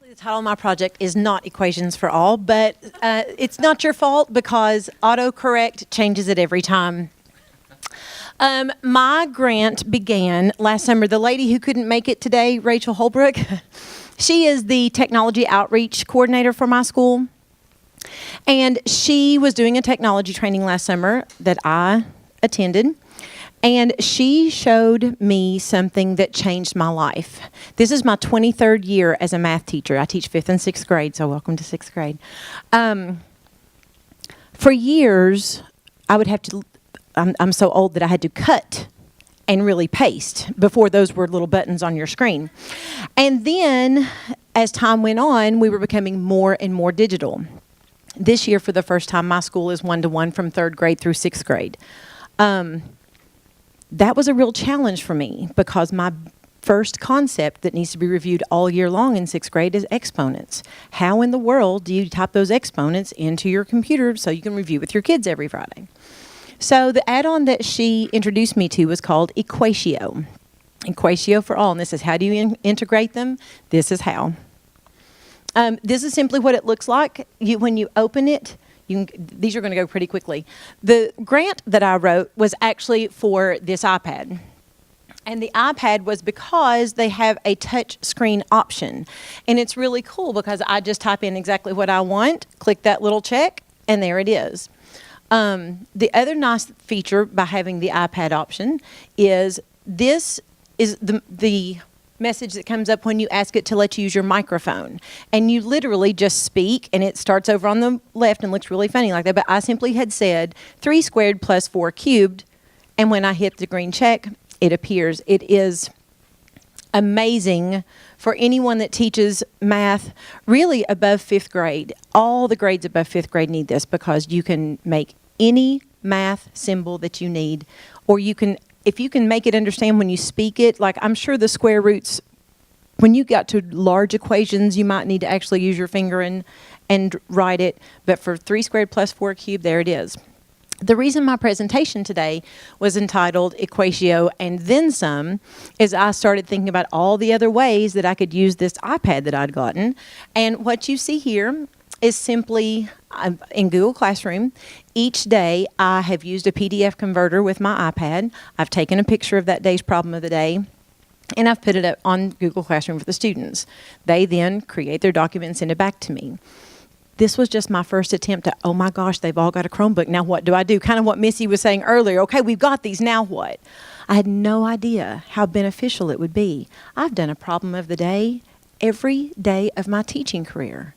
The title of my project is not Equations for All, but it's not your fault because autocorrect changes it every time. My grant began last summer. The lady who couldn't make it today, Rachel Holbrook, she is the technology outreach coordinator for my school. And she was doing a technology training last summer that I attended. And she showed me something that changed my life. This is my 23rd year as a math teacher. I teach 5th and 6th grade, so welcome to 6th grade. For years, I would have to, I'm so old that I had to cut and really paste before those were little buttons on your screen. And then, as time went on, we were becoming more and more digital. This year, for the first time, my school is 1-to-1 from 3rd grade through 6th grade. That was a real challenge for me because my first concept that needs to be reviewed all year long in 6th grade is exponents. How in the world do you type those exponents into your computer so you can review with your kids every Friday? So the add-on that she introduced me to was called Equatio. Equatio for all, and this is how do you integrate them? This is how. This is simply what it looks like. When you open it, these are going to go pretty quickly. The grant that I wrote was actually for this iPad. And the iPad was because they have a touch screen option. And it's really cool because I just type in exactly what I want, click that little check, and there it is. The other nice feature by having the iPad option is this is the message that comes up when you ask it to let you use your microphone. And you literally just speak, and it starts over on the left and looks really funny like that. But I simply had said 3 squared plus 4 cubed, and when I hit the green check, it appears. It is amazing for anyone that teaches math really above 5th grade. All the grades above 5th grade need this because you can make any math symbol that you need, or you can, if you can make it understand when you speak it, like I'm sure the square roots, when you got to large equations, you might need to actually use your finger and write it. But for 3 squared plus 4 cubed, there it is. The reason my presentation today was entitled Equatio and Then Some is I started thinking about all the other ways that I could use this iPad that I'd gotten. And what you see here is simply in Google Classroom. Each day I have used a PDF converter with my iPad. I've taken a picture of that day's problem of the day, and I've put it up on Google Classroom for the students. They then create their document and send it back to me. This was just my first attempt to, oh my gosh, they've all got a Chromebook. Now what do I do? Kind of what Missy was saying earlier. Okay, we've got these, now what? I had no idea how beneficial it would be. I've done a problem of the day every day of my teaching career.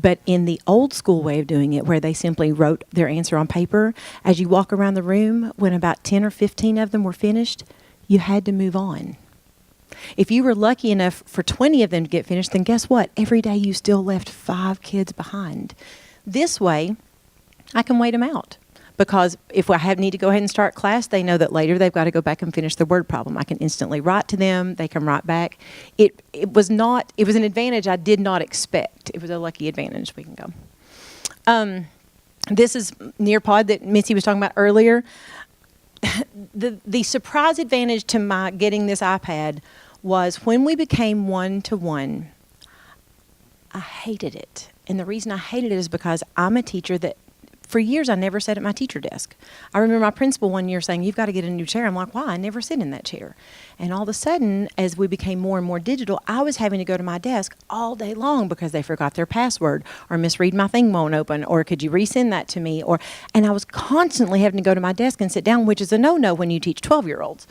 But in the old school way of doing it, where they simply wrote their answer on paper, as you walk around the room, when about 10 or 15 of them were finished, you had to move on. If you were lucky enough for 20 of them to get finished, then guess what? Every day you still left 5 kids behind. This way, I can wait them out. Because if I need to go ahead and start class, they know that later they've got to go back and finish the word problem. I can instantly write to them. They can write back. It was an advantage I did not expect. It was a lucky advantage. We can go. This is Nearpod that Missy was talking about earlier. The surprise advantage to my getting this iPad was when we became 1-to-1, I hated it. And the reason I hated it is because I'm a teacher that for years, I never sat at my teacher desk. I remember my principal one year saying, you've got to get a new chair. I'm like, why? I never sit in that chair. And all of a sudden, as we became more and more digital, I was having to go to my desk all day long because they forgot their password, or Miss Reed, my thing won't open, or could you resend that to me? And I was constantly having to go to my desk and sit down, which is a no-no when you teach 12-year-olds.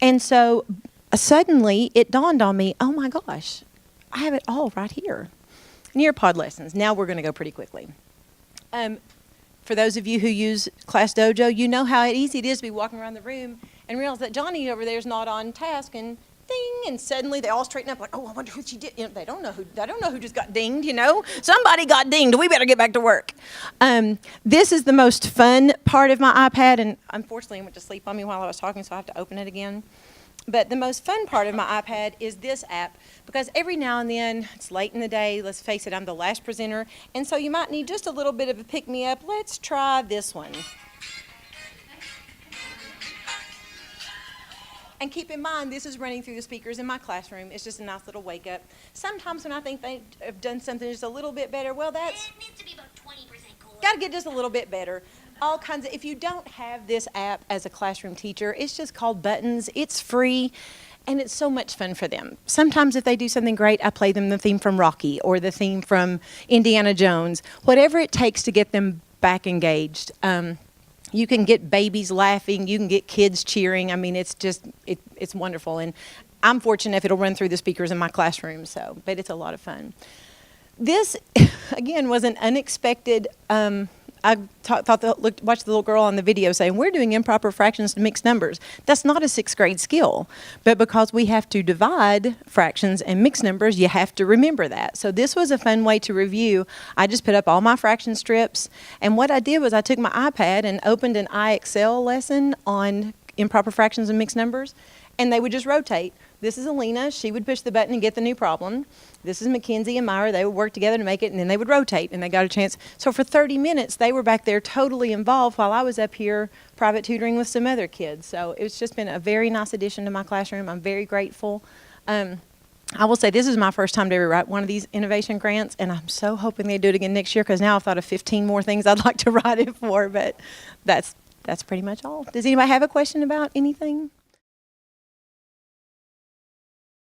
And so suddenly, it dawned on me, oh my gosh, I have it all right here. Nearpod lessons. Now we're going to go pretty quickly. For those of you who use Class Dojo, you know how easy it is to be walking around the room and realize that Johnny over there is not on task, and ding, and suddenly they all straighten up like, oh, I wonder who she did. You know, they don't know who just got dinged, you know. Somebody got dinged. We better get back to work. This is the most fun part of my iPad, and unfortunately it went to sleep on me while I was talking, so I have to open it again. But the most fun part of my iPad is this app, because every now and then, it's late in the day, let's face it, I'm the last presenter, and so you might need just a little bit of a pick-me-up. Let's try this one. And keep in mind, this is running through the speakers in my classroom. It's just a nice little wake up. Sometimes when I think they have done something just a little bit better, well, that's It needs to be about 20% cooler. got to get just a little bit better. All kinds of, if you don't have this app as a classroom teacher, it's just called Buttons. It's free, and it's so much fun for them. Sometimes if they do something great, I play them the theme from Rocky or the theme from Indiana Jones, whatever it takes to get them back engaged. You can get babies laughing, you can get kids cheering. I mean, it's just, it's wonderful. And I'm fortunate if it'll run through the speakers in my classroom, but it's a lot of fun. This, again, was an unexpected, watched the little girl on the video saying, we're doing improper fractions to mixed numbers. That's not a sixth grade skill, but because we have to divide fractions and mixed numbers, you have to remember that. So this was a fun way to review. I just put up all my fraction strips, and what I did was I took my iPad and opened an iExcel lesson on improper fractions and mixed numbers, and they would just rotate. This is Alina. She would push the button and get the new problem. This is Mackenzie and Myra. They would work together to make it, and then they would rotate, and they got a chance. So for 30 minutes, they were back there totally involved while I was up here private tutoring with some other kids. So it's just been a very nice addition to my classroom. I'm very grateful. I will say this is my first time to ever write one of these innovation grants, and I'm so hoping they do it again next year because now I've thought of 15 more things I'd like to write it for, but that's pretty much all. Does anybody have a question about anything?